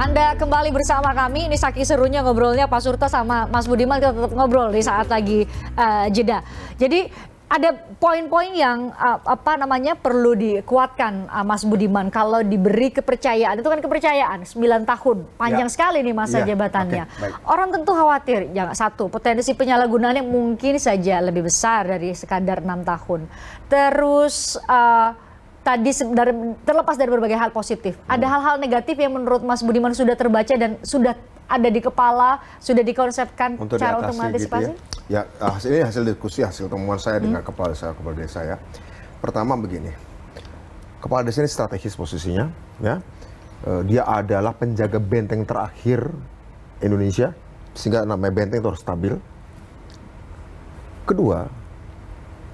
Anda kembali bersama kami. Ini saking serunya ngobrolnya Pak Surta sama Mas Budiman, kita tetap ngobrol di saat lagi jeda. Jadi ada poin-poin yang perlu dikuatkan Mas Budiman kalau diberi kepercayaan. Itu kan kepercayaan 9 tahun. Panjang sekali nih masa jabatannya. Orang tentu khawatir, satu, potensi penyalahgunaannya mungkin saja lebih besar dari sekadar 6 tahun. Terus tadi terlepas dari berbagai hal positif, ada hal-hal negatif yang menurut Mas Budiman sudah terbaca dan sudah ada di kepala, sudah dikonsepkan untuk cara untuk mengantisipasi? Gitu ya, ini hasil diskusi, hasil temuan saya dengan kepala desa ya. Pertama begini, kepala desa ini strategis posisinya, ya. Dia adalah penjaga benteng terakhir Indonesia, sehingga namanya benteng itu harus stabil. Kedua,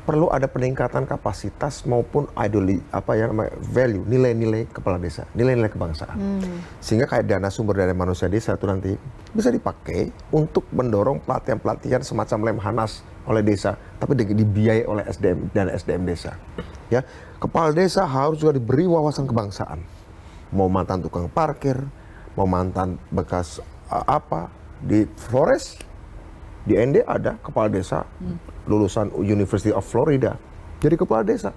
perlu ada peningkatan kapasitas maupun value, nilai-nilai kepala desa, nilai-nilai kebangsaan. Sehingga kayak dana sumber daya manusia desa itu nanti bisa dipakai untuk mendorong pelatihan-pelatihan semacam Lemhanas oleh desa, tapi dibiayai oleh SDM dan SDM desa. Ya, kepala desa harus juga diberi wawasan kebangsaan. Mau mantan tukang parkir, mau mantan bekas di Flores, di ND ada kepala desa lulusan University of Florida, jadi kepala desa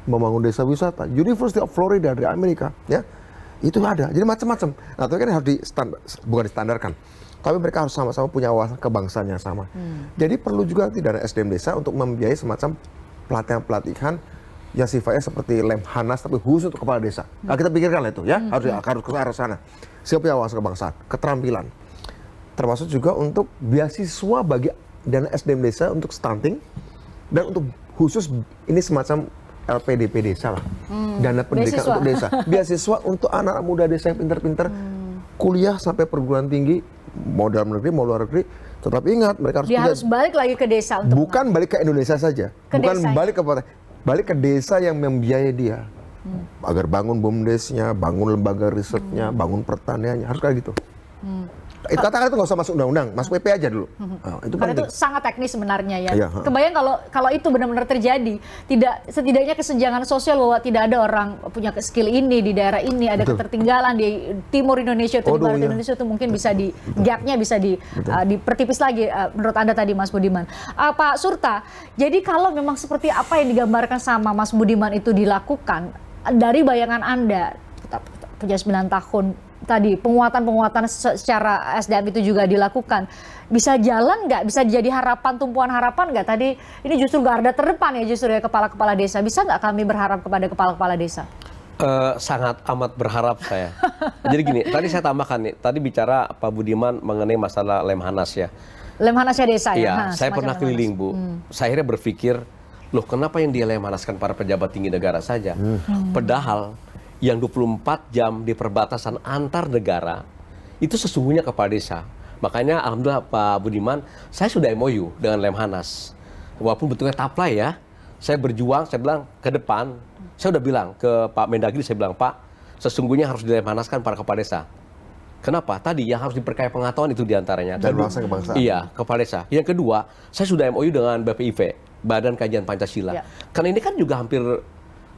membangun desa wisata. University of Florida dari Amerika, ya itu ada. Jadi macam-macam. Nah, tapi kan harus bukan distandarkan, tapi mereka harus sama-sama punya wawasan kebangsaan yang sama. Jadi perlu juga dana SDM desa untuk membiayai semacam pelatihan-pelatihan yang sifatnya seperti Lemhanas tapi khusus untuk kepala desa. Nah, kita pikirkan lah itu, ya harus ke arah sana. Siapa punya wawasan kebangsaan, keterampilan, termasuk juga untuk beasiswa bagi dana SDM desa untuk stunting dan untuk khusus ini semacam LPDP desa lah, dana pendidikan untuk desa, beasiswa untuk anak muda desa yang pintar-pintar kuliah sampai perguruan tinggi, mau dalam negeri mau luar negeri. Tetapi ingat, mereka harus balik lagi ke desa untuk bukan balik ke Indonesia saja, balik ke desa yang membiayai dia agar bangun BUMDes-nya, bangun lembaga risetnya, bangun pertaniannya, harus kayak gitu. Katakan itu nggak usah masuk undang-undang, masuk PP aja dulu. Itu karena penting. itu sangat teknis sebenarnya ya. Iya, Kebayang kalau itu benar-benar terjadi, setidaknya kesenjangan sosial bahwa tidak ada orang punya skill ini di daerah ini, ada ketertinggalan di timur Indonesia atau di barat Indonesia itu mungkin bisa gapnya bisa dipertipis lagi menurut Anda tadi Mas Budiman. Pak Surta, jadi kalau memang seperti apa yang digambarkan sama Mas Budiman itu dilakukan, dari bayangan Anda punya 9 tahun tadi, penguatan secara SDM itu juga dilakukan, bisa jalan nggak? Bisa jadi tumpuan harapan nggak? Tadi ini justru garda terdepan ya justru ya kepala-kepala desa. Bisa nggak kami berharap kepada kepala-kepala desa? Sangat amat berharap saya. Jadi gini, tadi saya tambahkan nih, tadi bicara Pak Budiman mengenai masalah Lemhanas ya. Lemhanasnya desa ya? Iya, saya pernah keliling Bu. Saya akhirnya berpikir, loh kenapa yang dia lemhanaskan para pejabat tinggi negara saja? Padahal yang 24 jam di perbatasan antar negara itu sesungguhnya kepala desa. Makanya alhamdulillah Pak Budiman, saya sudah MOU dengan Lemhanas. Walaupun bentuknya taplai ya, saya berjuang, saya bilang ke depan, saya udah bilang ke Pak Mendagri, saya bilang Pak, sesungguhnya harus dilemhanaskan para kepala desa. Kenapa? Tadi yang harus diperkaya pengetahuan itu diantaranya. Dan wawasan kebangsaan. Iya, kepala desa. Yang kedua, saya sudah MOU dengan BPIV, Badan Kajian Pancasila. Karena ini kan juga hampir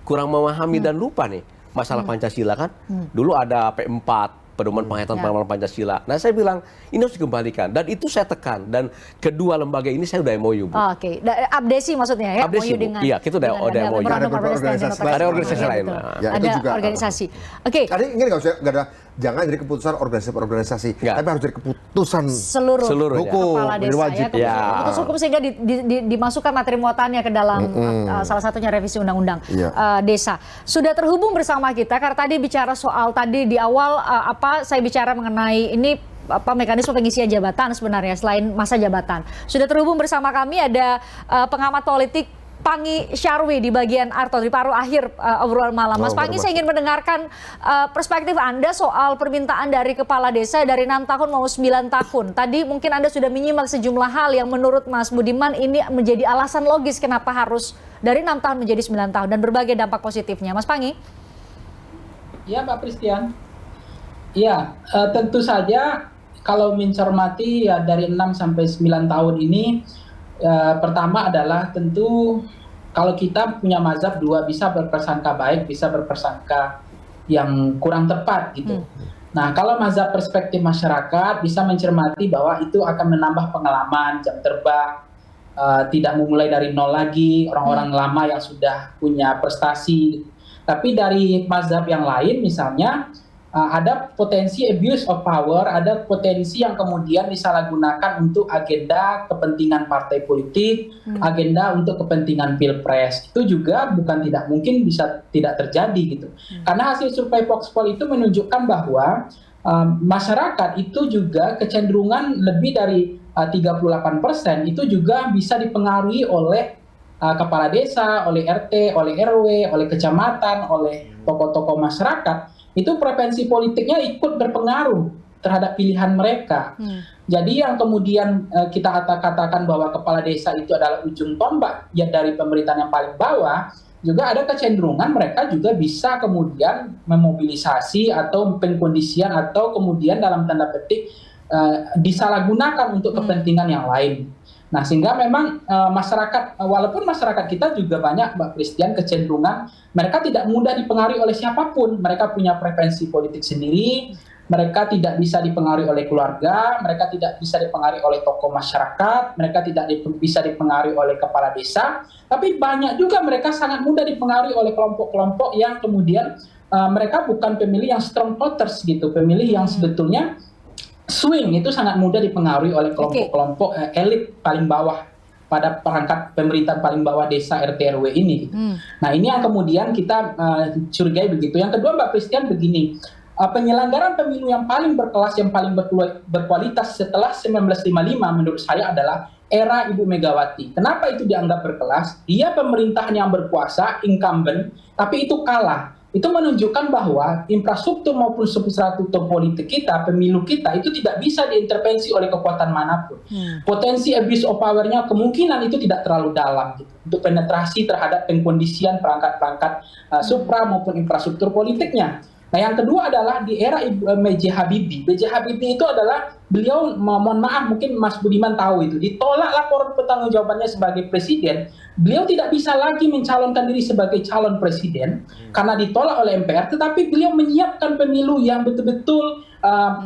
kurang memahami dan lupa nih masalah Pancasila kan. Dulu ada P4, Pedoman Penghayatan Penerapan Pancasila. Nah, saya bilang ini harus dikembalikan dan itu saya tekan, dan kedua lembaga ini saya udah MOU Bu. Oke. Abdesi maksudnya ya? Abdesi, MOU dengan, iya, kita udah MOU. ada organisasi lain. Ya, itu ada juga organisasi. Oke. Tadi ini nggak ada, jangan jadi keputusan organisasi, tapi harus jadi keputusan seluruh hukum, kepala desa wajib. Keputusan hukum sehingga dimasukkan materi muatannya ke dalam salah satunya revisi undang-undang desa. Sudah terhubung bersama kita karena tadi bicara soal tadi di awal saya bicara mengenai ini mekanisme pengisian jabatan sebenarnya selain masa jabatan. Sudah terhubung bersama kami ada pengamat politik Panggi Syarwi di bagian di paruh akhir obrolan malam. Mas Panggi, saya ingin mendengarkan perspektif Anda soal permintaan dari kepala desa dari 6 tahun mau 9 tahun. Tadi mungkin Anda sudah menyimak sejumlah hal yang menurut Mas Budiman ini menjadi alasan logis kenapa harus dari 6 tahun menjadi 9 tahun dan berbagai dampak positifnya. Mas Panggi? Ya, Pak Pristian. Ya, tentu saja kalau mencermati ya dari 6 sampai 9 tahun ini, pertama adalah tentu kalau kita punya mazhab dua, bisa berprasangka baik, bisa berprasangka yang kurang tepat gitu. Nah, kalau mazhab perspektif masyarakat bisa mencermati bahwa itu akan menambah pengalaman, jam terbang, tidak memulai dari nol lagi, orang-orang lama yang sudah punya prestasi. Tapi dari mazhab yang lain misalnya, ada potensi abuse of power, ada potensi yang kemudian disalahgunakan untuk agenda kepentingan partai politik, agenda untuk kepentingan pilpres. Itu juga bukan tidak mungkin bisa tidak terjadi gitu. Karena hasil survei Voxpol itu menunjukkan bahwa masyarakat itu juga kecenderungan lebih dari 38% itu juga bisa dipengaruhi oleh kepala desa, oleh RT, oleh RW, oleh kecamatan, oleh tokoh-tokoh masyarakat. Itu preferensi politiknya ikut berpengaruh terhadap pilihan mereka. Jadi yang kemudian kita katakan bahwa kepala desa itu adalah ujung tombak ya dari pemerintahan yang paling bawah, juga ada kecenderungan mereka juga bisa kemudian memobilisasi atau pengkondisian atau kemudian dalam tanda petik disalahgunakan untuk kepentingan yang lain. Nah, sehingga memang masyarakat, walaupun masyarakat kita juga banyak, Mbak Christian, kecenderungan mereka tidak mudah dipengaruhi oleh siapapun. Mereka punya preferensi politik sendiri, mereka tidak bisa dipengaruhi oleh keluarga, mereka tidak bisa dipengaruhi oleh tokoh masyarakat, mereka tidak bisa dipengaruhi oleh kepala desa, tapi banyak juga mereka sangat mudah dipengaruhi oleh kelompok-kelompok yang kemudian mereka bukan pemilih yang strong voters gitu, pemilih yang sebetulnya swing, itu sangat mudah dipengaruhi oleh kelompok-kelompok elit paling bawah pada perangkat pemerintahan paling bawah desa RT RW ini. Nah, ini yang kemudian kita curigai begitu. Yang kedua, Mbak Christian, begini, penyelenggaraan pemilu yang paling berkelas, yang paling berkualitas setelah 1955 menurut saya adalah era Ibu Megawati. Kenapa itu dianggap berkelas? Dia pemerintahan yang berkuasa, incumbent, tapi itu kalah. Itu menunjukkan bahwa infrastruktur maupun substruktur politik kita, pemilu kita, itu tidak bisa diintervensi oleh kekuatan manapun. Potensi abuse of power-nya kemungkinan itu tidak terlalu dalam gitu, untuk penetrasi terhadap pengkondisian perangkat-perangkat supra maupun infrastruktur politiknya. Nah, yang kedua adalah di era B.J. Habibie. B.J. Habibie itu adalah beliau, mohon maaf, mungkin Mas Budiman tahu itu, ditolak laporan pertanggungjawabannya sebagai presiden. Beliau tidak bisa lagi mencalonkan diri sebagai calon presiden karena ditolak oleh MPR, tetapi beliau menyiapkan pemilu yang betul-betul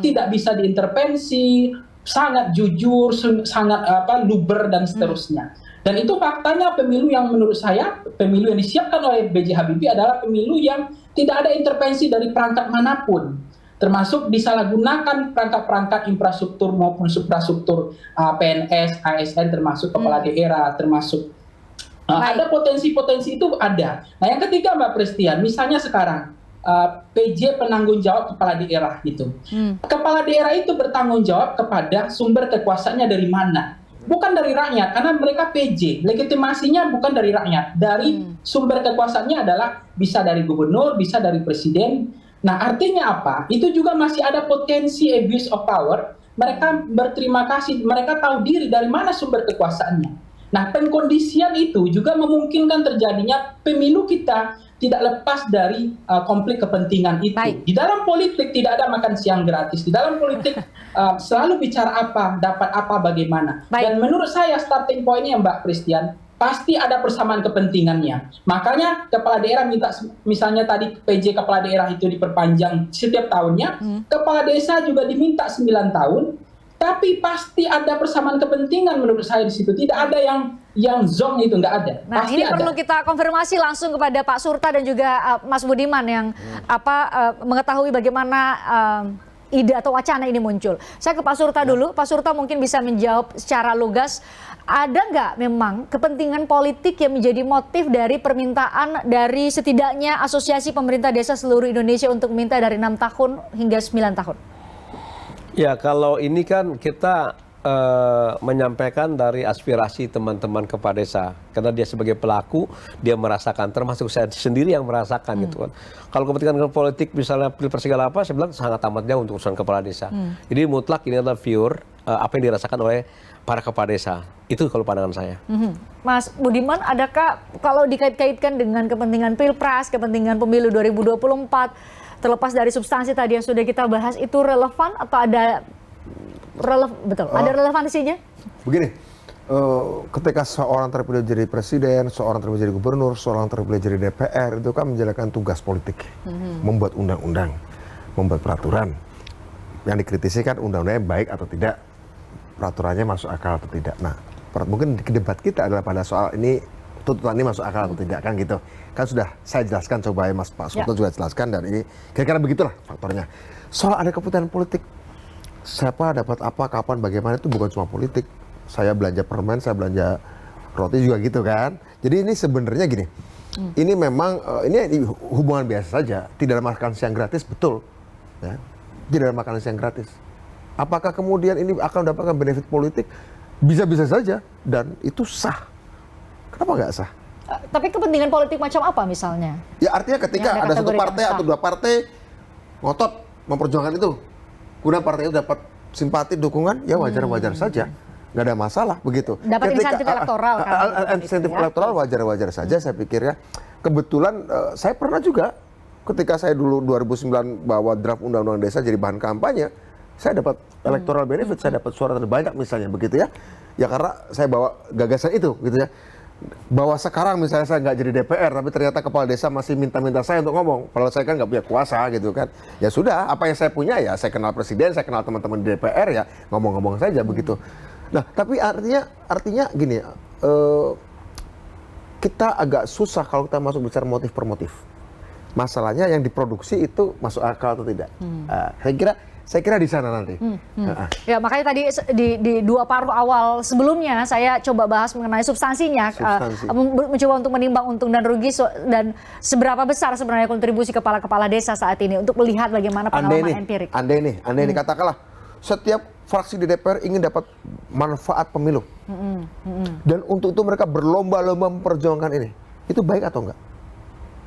tidak bisa diintervensi, sangat jujur, sangat luber dan seterusnya. Dan itu faktanya pemilu yang menurut saya, pemilu yang disiapkan oleh B.J. Habibie adalah pemilu yang tidak ada intervensi dari perangkat manapun, termasuk disalahgunakan perangkat-perangkat infrastruktur maupun suprastruktur PNS, ASN, termasuk kepala daerah, termasuk ada potensi-potensi itu ada. Nah, yang ketiga, Mbak Christian, misalnya sekarang PJ penanggung jawab kepala daerah gitu. Kepala daerah itu bertanggung jawab kepada sumber kekuasaannya dari mana? Bukan dari rakyat, karena mereka PJ. Legitimasinya bukan dari rakyat. Dari sumber kekuasaannya adalah bisa dari gubernur, bisa dari presiden. Nah, artinya apa? Itu juga masih ada potensi abuse of power. Mereka berterima kasih, mereka tahu diri dari mana sumber kekuasaannya. Nah, pengkondisian itu juga memungkinkan terjadinya pemilu kita tidak lepas dari konflik kepentingan itu. Baik. Di dalam politik tidak ada makan siang gratis. Di dalam politik selalu bicara apa, dapat apa, bagaimana. Baik. Dan menurut saya starting point-nya, Mbak Christian, pasti ada persamaan kepentingannya. Makanya kepala daerah minta, misalnya tadi PJ kepala daerah itu diperpanjang setiap tahunnya, kepala desa juga diminta 9 tahun. Tapi pasti ada persamaan kepentingan menurut saya di situ. Tidak ada yang zong itu, nggak ada. Nah, pasti ini ada. perlu kita konfirmasi langsung kepada Pak Surta dan juga Mas Budiman yang mengetahui bagaimana ide atau wacana ini muncul. Saya ke Pak Surta dulu. Pak Surta mungkin bisa menjawab secara lugas. Ada nggak memang kepentingan politik yang menjadi motif dari permintaan dari setidaknya Asosiasi Pemerintah Desa seluruh Indonesia untuk minta dari 6 tahun hingga 9 tahun? Ya, kalau ini kan kita menyampaikan dari aspirasi teman-teman kepala desa. Karena dia sebagai pelaku, dia merasakan, termasuk saya sendiri yang merasakan gitu kan. Kalau kepentingan politik misalnya pilpres segala apa, saya bilang sangat amat jauh untuk urusan kepala desa. Jadi mutlak ini adalah pure apa yang dirasakan oleh para kepala desa. Itu kalau pandangan saya. Mas Budiman, adakah kalau dikait-kaitkan dengan kepentingan pilpres, kepentingan pemilu 2024, terlepas dari substansi tadi yang sudah kita bahas, itu relevan atau ada ada relevansinya? Begini, ketika seorang terpilih jadi presiden, seorang terpilih jadi gubernur, seorang terpilih jadi DPR, itu kan menjalankan tugas politik, membuat undang-undang, membuat peraturan. yang dikritisi kan undang-undangnya baik atau tidak, peraturannya masuk akal atau tidak. Nah, mungkin debat kita adalah pada soal ini tuntutan ini masuk akal atau tidak kan gitu. Kan sudah saya jelaskan, coba ya Mas Pak Soto juga jelaskan, dan ini kira-kira begitulah faktornya. Soal ada kepentingan politik, siapa dapat apa, kapan, bagaimana itu bukan cuma politik. Saya belanja permen, saya belanja roti juga gitu kan. Jadi ini sebenarnya gini, ini memang ini hubungan biasa saja, tidak ada makan siang gratis, betul. Ya. Tidak ada makan siang gratis. Apakah kemudian ini akan mendapatkan benefit politik? Bisa-bisa saja, dan itu sah. Kenapa nggak sah? Tapi kepentingan politik macam apa misalnya? Ya artinya ketika ada satu partai atau dua partai ngotot memperjuangkan itu, kemudian partai itu dapat simpati, dukungan, ya wajar-wajar saja. Nggak ada masalah begitu. Dapat insentif elektoral kan? Insentif elektoral wajar-wajar saja saya pikir ya. Kebetulan saya pernah juga ketika saya dulu 2009 bawa draft undang-undang desa jadi bahan kampanye, saya dapat electoral benefit, saya dapat suara terbanyak misalnya begitu ya. Ya karena saya bawa gagasan itu gitu ya. Bahwa sekarang misalnya saya nggak jadi DPR, tapi ternyata kepala desa masih minta-minta saya untuk ngomong. Padahal saya kan nggak punya kuasa gitu kan. Ya sudah, apa yang saya punya ya saya kenal presiden, saya kenal teman-teman di DPR ya ngomong-ngomong saja begitu. Nah tapi artinya gini, kita agak susah kalau kita masuk bicara motif per motif. Masalahnya yang diproduksi itu masuk akal atau tidak. Saya kira di sana nanti. Ya makanya tadi di dua paruh awal sebelumnya saya coba bahas mengenai substansinya, mencoba untuk menimbang untung dan rugi dan seberapa besar sebenarnya kontribusi kepala-kepala desa saat ini untuk melihat bagaimana pengalaman empirik. Andai nih katakanlah setiap fraksi di DPR ingin dapat manfaat pemilu, dan untuk itu mereka berlomba-lomba memperjuangkan ini, itu baik atau enggak?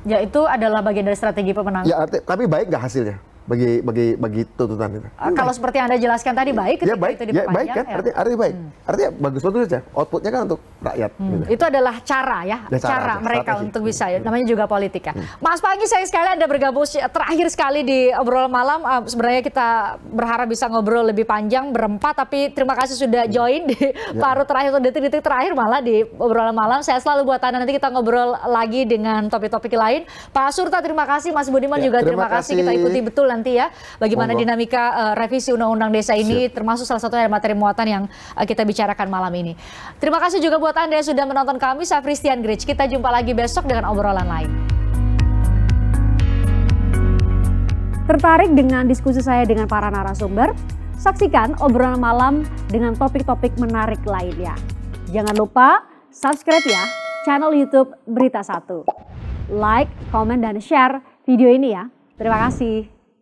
Ya itu adalah bagian dari strategi pemenangan. Ya tapi baik nggak hasilnya? Bagi tuntutan itu. Kalau seperti yang Anda jelaskan tadi baik ketika itu diperpanjang. Baik kan? Artinya baik. Artinya bagus betul saja. Outputnya kan untuk rakyat. Gitu. Itu adalah cara ya, cara mereka strategi. Untuk bisa ya. Namanya juga politik ya. Mas Panggi, sayang sekali Anda bergabung terakhir sekali di obrolan malam. Sebenarnya kita berharap bisa ngobrol lebih panjang berempat, tapi terima kasih sudah join di paruh terakhir atau detik-detik terakhir malah di obrolan malam. Saya selalu buat Anda, nanti kita ngobrol lagi dengan topik-topik lain. Pak Surta terima kasih, Mas Budiman juga terima kasih. Kita ikuti betul nanti ya bagaimana dinamika revisi undang-undang desa ini, termasuk salah satunya materi muatan yang kita bicarakan malam ini. Terima kasih juga buat Anda yang sudah menonton kami. Saya Christian Grich. Kita jumpa lagi besok dengan obrolan lain. Tertarik dengan diskusi saya dengan para narasumber? Saksikan obrolan malam dengan topik-topik menarik lainnya. Jangan lupa subscribe ya channel YouTube Berita 1. Like, komen, dan share video ini ya. Terima kasih.